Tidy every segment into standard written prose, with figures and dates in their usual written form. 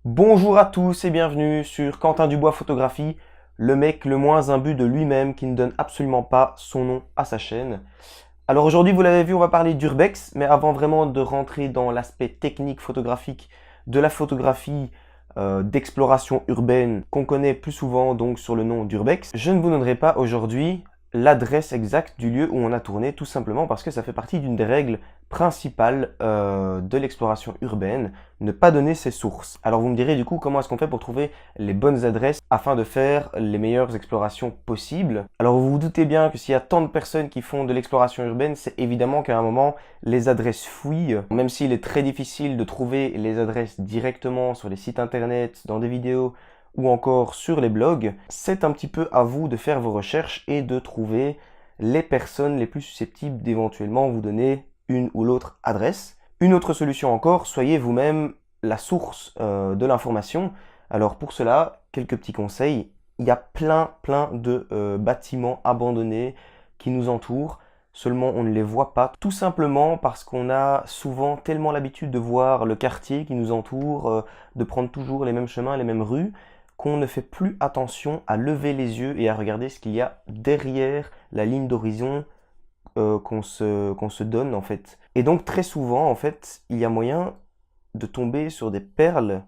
Bonjour à tous et bienvenue sur Quentin Dubois Photographie, le mec le moins imbu de lui-même qui ne donne absolument pas son nom à sa chaîne. Alors aujourd'hui, vous l'avez vu, on va parler d'urbex, mais avant vraiment de rentrer dans l'aspect technique photographique de la photographie d'exploration urbaine qu'on connaît plus souvent donc sur le nom d'urbex, je ne vous donnerai pas aujourd'hui l'adresse exacte du lieu où on a tourné, tout simplement parce que ça fait partie d'une des règles principales de l'exploration urbaine, ne pas donner ses sources. Alors vous me direz du coup comment est-ce qu'on fait pour trouver les bonnes adresses afin de faire les meilleures explorations possibles. Alors vous vous doutez bien que s'il y a tant de personnes qui font de l'exploration urbaine, c'est évidemment qu'à un moment les adresses fuient, même s'il est très difficile de trouver les adresses directement sur les sites internet, dans des vidéos, ou encore sur les blogs, c'est un petit peu à vous de faire vos recherches et de trouver les personnes les plus susceptibles d'éventuellement vous donner une ou l'autre adresse. Une autre solution encore, soyez vous-même la source de l'information. Alors pour cela, quelques petits conseils. Il y a plein de bâtiments abandonnés qui nous entourent. Seulement on ne les voit pas, tout simplement parce qu'on a souvent tellement l'habitude de voir le quartier qui nous entoure, de prendre toujours les mêmes chemins, les mêmes rues, qu'on ne fait plus attention à lever les yeux et à regarder ce qu'il y a derrière la ligne d'horizon qu'on se donne en fait. Et donc très souvent en fait, il y a moyen de tomber sur des perles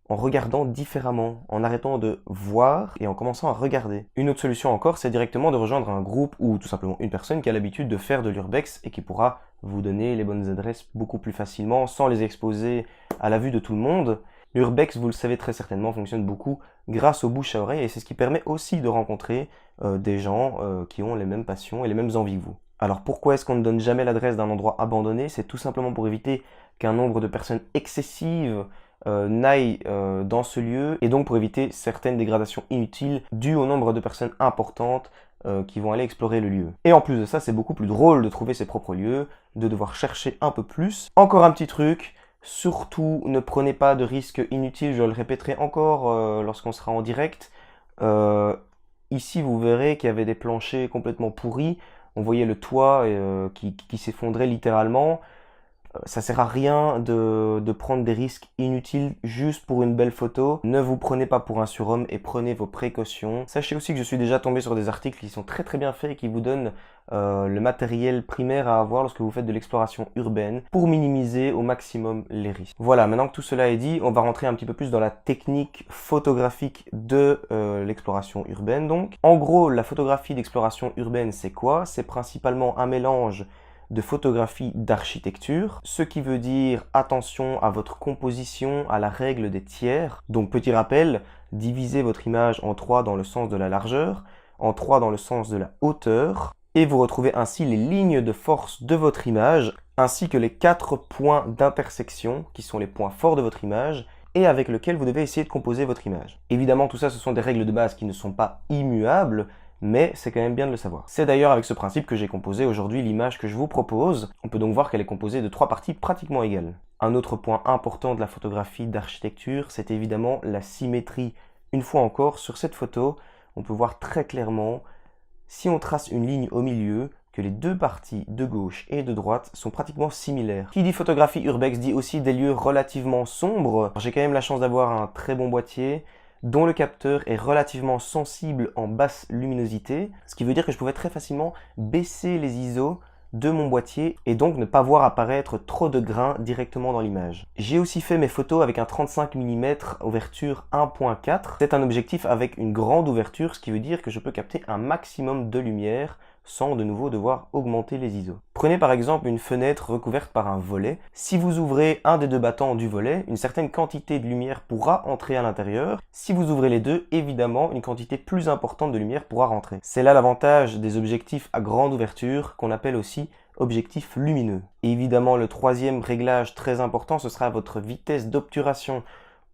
en regardant différemment, en arrêtant de voir et en commençant à regarder. Une autre solution encore, c'est directement de rejoindre un groupe ou tout simplement une personne qui a l'habitude de faire de l'urbex et qui pourra vous donner les bonnes adresses beaucoup plus facilement sans les exposer à la vue de tout le monde. L'urbex, vous le savez très certainement, fonctionne beaucoup grâce au bouche à oreille et c'est ce qui permet aussi de rencontrer des gens qui ont les mêmes passions et les mêmes envies que vous. Alors pourquoi est-ce qu'on ne donne jamais l'adresse d'un endroit abandonné? C'est tout simplement pour éviter qu'un nombre de personnes excessives n'aillent dans ce lieu et donc pour éviter certaines dégradations inutiles dues au nombre de personnes importantes qui vont aller explorer le lieu. Et en plus de ça, c'est beaucoup plus drôle de trouver ses propres lieux, de devoir chercher un peu plus. Encore un petit truc, surtout ne prenez pas de risques inutiles, je le répéterai encore lorsqu'on sera en direct. Ici vous verrez qu'il y avait des planchers complètement pourris, on voyait le toit qui s'effondrait littéralement. Ça sert à rien de prendre des risques inutiles juste pour une belle photo. Ne vous prenez pas pour un surhomme et prenez vos précautions. Sachez aussi que je suis déjà tombé sur des articles qui sont très bien faits et qui vous donnent le matériel primaire à avoir lorsque vous faites de l'exploration urbaine pour minimiser au maximum les risques. Voilà, maintenant que tout cela est dit, on va rentrer un petit peu plus dans la technique photographique de l'exploration urbaine. Donc, en gros, la photographie d'exploration urbaine, c'est quoi? C'est principalement un mélange de photographie d'architecture, ce qui veut dire attention à votre composition, à la règle des tiers. Donc petit rappel, divisez votre image en 3 dans le sens de la largeur, en 3 dans le sens de la hauteur, et vous retrouvez ainsi les lignes de force de votre image, ainsi que les 4 points d'intersection, qui sont les points forts de votre image, et avec lesquels vous devez essayer de composer votre image. Évidemment, tout ça, ce sont des règles de base qui ne sont pas immuables, mais c'est quand même bien de le savoir. C'est d'ailleurs avec ce principe que j'ai composé aujourd'hui l'image que je vous propose. On peut donc voir qu'elle est composée de 3 parties pratiquement égales. Un autre point important de la photographie d'architecture, c'est évidemment la symétrie. Une fois encore, sur cette photo, on peut voir très clairement, si on trace une ligne au milieu, que les deux parties de gauche et de droite sont pratiquement similaires. Qui dit photographie urbex dit aussi des lieux relativement sombres. J'ai quand même la chance d'avoir un très bon boîtier, dont le capteur est relativement sensible en basse luminosité, ce qui veut dire que je pouvais très facilement baisser les ISO de mon boîtier et donc ne pas voir apparaître trop de grains directement dans l'image. J'ai aussi fait mes photos avec un 35 mm ouverture 1.4. C'est un objectif avec une grande ouverture, ce qui veut dire que je peux capter un maximum de lumière sans de nouveau devoir augmenter les ISO. Prenez par exemple une fenêtre recouverte par un volet. Si vous ouvrez un des deux battants du volet, une certaine quantité de lumière pourra entrer à l'intérieur. Si vous ouvrez les deux, évidemment, une quantité plus importante de lumière pourra rentrer. C'est là l'avantage des objectifs à grande ouverture, qu'on appelle aussi objectifs lumineux. Et évidemment, le troisième réglage très important, ce sera votre vitesse d'obturation.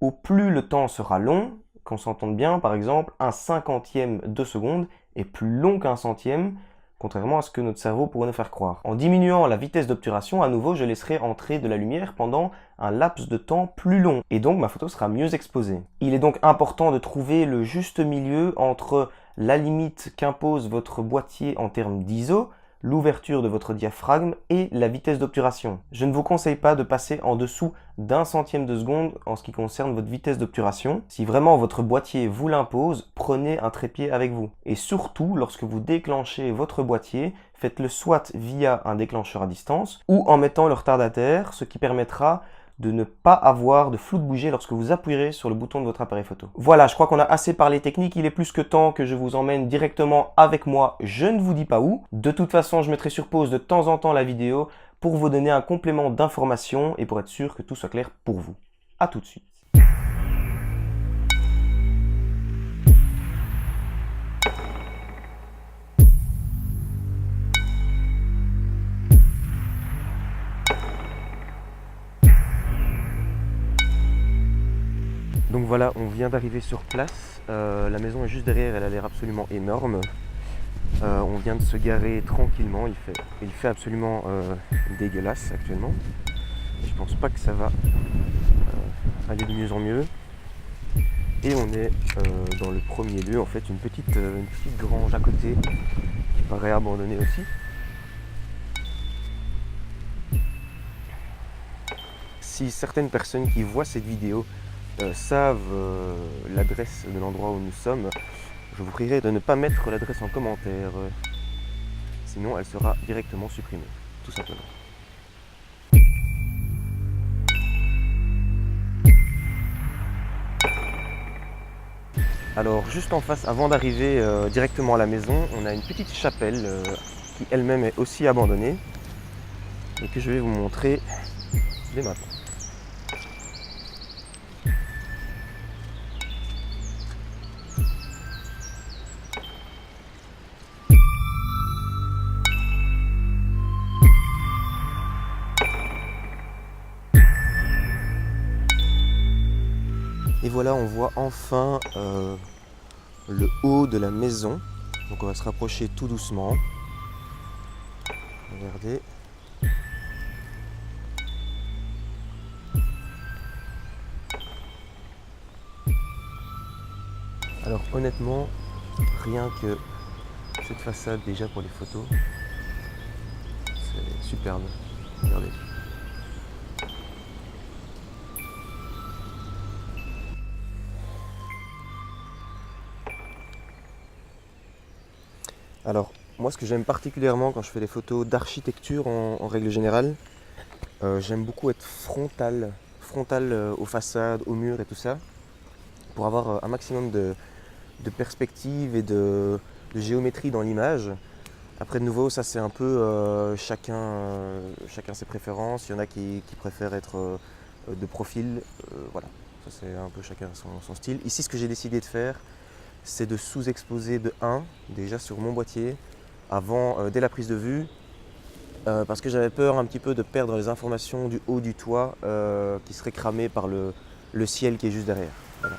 Au plus le temps sera long, qu'on s'entende bien, par exemple, un 50e de seconde est plus long qu'un centième, contrairement à ce que notre cerveau pourrait nous faire croire. En diminuant la vitesse d'obturation, à nouveau, je laisserai entrer de la lumière pendant un laps de temps plus long, et donc ma photo sera mieux exposée. Il est donc important de trouver le juste milieu entre la limite qu'impose votre boîtier en termes d'ISO, l'ouverture de votre diaphragme et la vitesse d'obturation. Je ne vous conseille pas de passer en dessous d'1 centième de seconde en ce qui concerne votre vitesse d'obturation. Si vraiment votre boîtier vous l'impose, prenez un trépied avec vous. Et surtout, lorsque vous déclenchez votre boîtier, faites-le soit via un déclencheur à distance ou en mettant le retardataire, ce qui permettra de ne pas avoir de flou de bouger lorsque vous appuyerez sur le bouton de votre appareil photo. Voilà, je crois qu'on a assez parlé technique, il est plus que temps que je vous emmène directement avec moi, je ne vous dis pas où. De toute façon, je mettrai sur pause de temps en temps la vidéo pour vous donner un complément d'information et pour être sûr que tout soit clair pour vous. A tout de suite. Donc voilà, on vient d'arriver sur place, la maison est juste derrière, elle a l'air absolument énorme. On vient de se garer tranquillement, il fait absolument dégueulasse actuellement. Je pense pas que ça va aller de mieux en mieux. Et on est dans le premier lieu, en fait, une petite grange à côté qui paraît abandonnée aussi. Si certaines personnes qui voient cette vidéo savent l'adresse de l'endroit où nous sommes, je vous prierai de ne pas mettre l'adresse en commentaire, sinon elle sera directement supprimée, tout simplement. Alors juste en face, avant d'arriver directement à la maison, on a une petite chapelle qui elle-même est aussi abandonnée et que je vais vous montrer dès maintenant. Et voilà, on voit enfin le haut de la maison. Donc on va se rapprocher tout doucement. Regardez. Alors honnêtement, rien que cette façade déjà pour les photos, c'est superbe. Regardez. Alors, moi ce que j'aime particulièrement quand je fais des photos d'architecture en règle générale, j'aime beaucoup être frontal aux façades, aux murs et tout ça, pour avoir un maximum de perspective et de géométrie dans l'image. Après de nouveau, ça c'est un peu chacun ses préférences, il y en a qui préfèrent être de profil, voilà, ça c'est un peu chacun son style. Ici ce que j'ai décidé de faire, c'est de sous-exposer de 1 déjà sur mon boîtier avant, dès la prise de vue, parce que j'avais peur un petit peu de perdre les informations du haut du toit qui seraient cramées par le ciel qui est juste derrière. Voilà.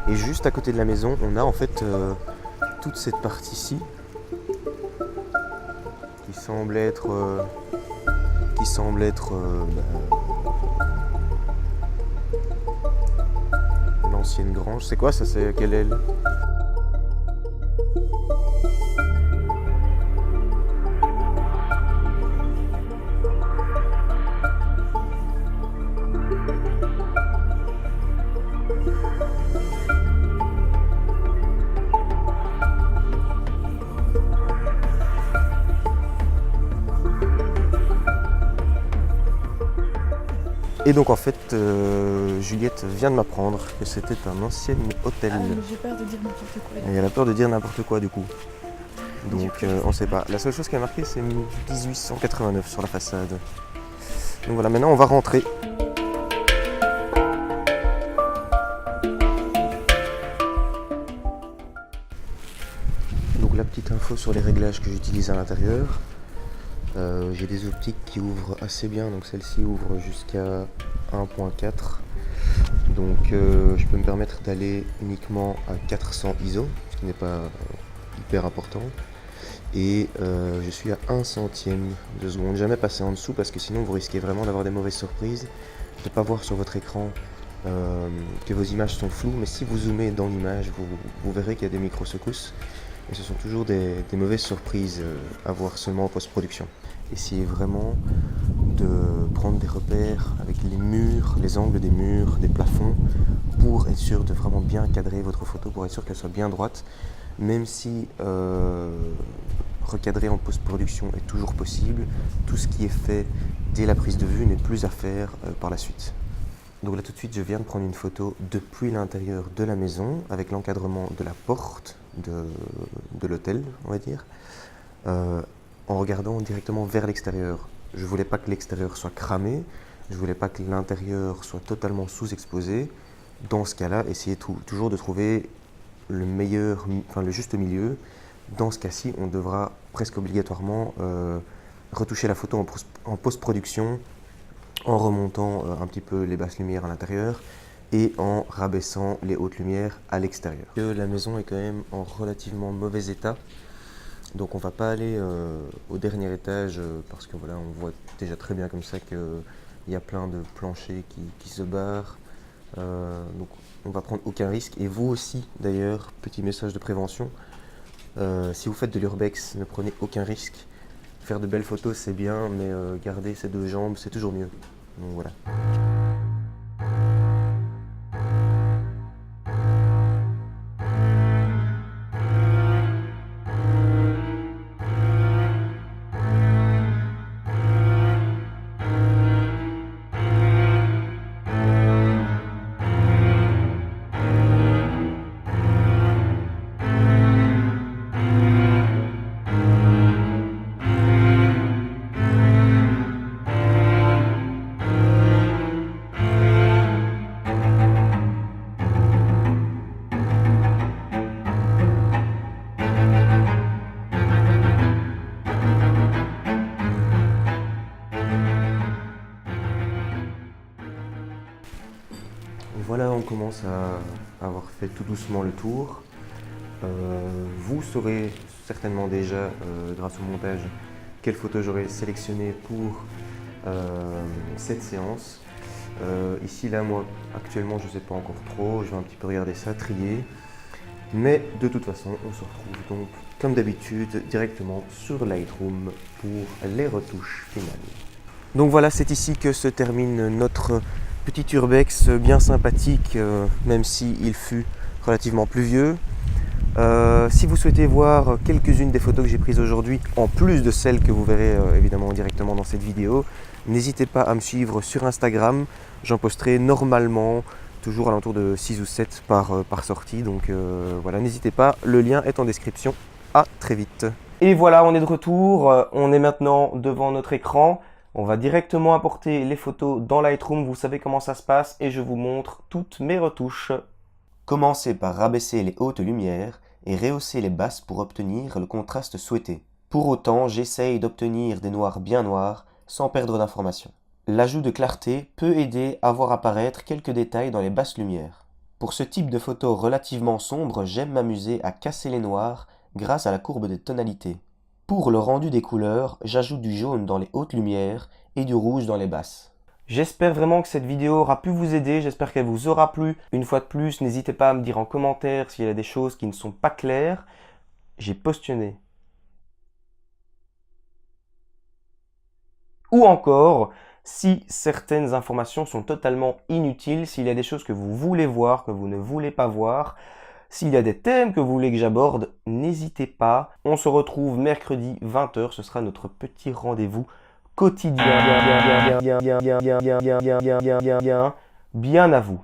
Et juste à côté de la maison, on a en fait toute cette partie-ci qui semble être l'ancienne grange. C'est quoi ça? C'est quelle aile? Et donc en fait, Juliette vient de m'apprendre que c'était un ancien hôtel. Ah, mais j'ai peur de dire n'importe quoi. Et elle a peur de dire n'importe quoi du coup. Donc on sait pas. La seule chose qui a marqué c'est 1889 sur la façade. Donc voilà, maintenant on va rentrer. Donc la petite info sur les réglages que j'utilise à l'intérieur. J'ai des optiques qui ouvrent assez bien, donc celle-ci ouvre jusqu'à 1.4, donc je peux me permettre d'aller uniquement à 400 ISO, ce qui n'est pas hyper important. et je suis à 1 centième de seconde. Jamais passer en dessous parce que sinon vous risquez vraiment d'avoir des mauvaises surprises, de ne pas voir sur votre écran que vos images sont floues, mais si vous zoomez dans l'image, vous verrez qu'il y a des micro-secousses, et ce sont toujours des mauvaises surprises à voir seulement en post-production. Essayez vraiment de prendre des repères avec les murs, les angles des murs, des plafonds, pour être sûr de vraiment bien cadrer votre photo, pour être sûr qu'elle soit bien droite, même si recadrer en post-production est toujours possible, tout ce qui est fait dès la prise de vue n'est plus à faire par la suite. Donc là tout de suite je viens de prendre une photo depuis l'intérieur de la maison avec l'encadrement de la porte de l'hôtel, on va dire, en regardant directement vers l'extérieur. Je voulais pas que l'extérieur soit cramé, je voulais pas que l'intérieur soit totalement sous-exposé. Dans ce cas-là, essayez toujours de trouver le meilleur, enfin le juste milieu. Dans ce cas-ci, on devra presque obligatoirement retoucher la photo en post-production en remontant un petit peu les basses lumières à l'intérieur et en rabaissant les hautes lumières à l'extérieur. La maison est quand même en relativement mauvais état, donc on va pas aller au dernier étage parce que voilà, on voit déjà très bien comme ça qu'il y a plein de planchers qui se barrent, donc on va prendre aucun risque. Et vous aussi d'ailleurs, petit message de prévention, si vous faites de l'urbex, ne prenez aucun risque. Faire de belles photos c'est bien, mais garder ses deux jambes c'est toujours mieux. Donc voilà. Voilà, on commence à avoir fait tout doucement le tour. Vous saurez certainement déjà, grâce au montage, quelle photo j'aurai sélectionné pour cette séance. Ici, là, moi, actuellement, je ne sais pas encore trop. Je vais un petit peu regarder ça, trier. Mais de toute façon, on se retrouve donc, comme d'habitude, directement sur Lightroom pour les retouches finales. Donc voilà, c'est ici que se termine notre petit urbex bien sympathique, même s'il fut relativement pluvieux. Si vous souhaitez voir quelques-unes des photos que j'ai prises aujourd'hui, en plus de celles que vous verrez évidemment directement dans cette vidéo, n'hésitez pas à me suivre sur Instagram. J'en posterai normalement toujours à l'entour de 6 ou 7 par sortie. Donc voilà, n'hésitez pas, le lien est en description. À très vite. Et voilà, on est de retour. On est maintenant devant notre écran. On va directement importer les photos dans Lightroom. Vous savez comment ça se passe et je vous montre toutes mes retouches. Commencez par rabaisser les hautes lumières et rehausser les basses pour obtenir le contraste souhaité. Pour autant, j'essaye d'obtenir des noirs bien noirs sans perdre d'informations. L'ajout de clarté peut aider à voir apparaître quelques détails dans les basses lumières. Pour ce type de photo relativement sombre, j'aime m'amuser à casser les noirs grâce à la courbe des tonalités. Pour le rendu des couleurs, j'ajoute du jaune dans les hautes lumières et du rouge dans les basses. J'espère vraiment que cette vidéo aura pu vous aider, j'espère qu'elle vous aura plu. Une fois de plus, n'hésitez pas à me dire en commentaire s'il y a des choses qui ne sont pas claires. J'ai postillonné. Ou encore, si certaines informations sont totalement inutiles, s'il y a des choses que vous voulez voir, que vous ne voulez pas voir, s'il y a des thèmes que vous voulez que j'aborde, n'hésitez pas. On se retrouve mercredi 20 h, ce sera notre petit rendez-vous quotidien. Bien à vous.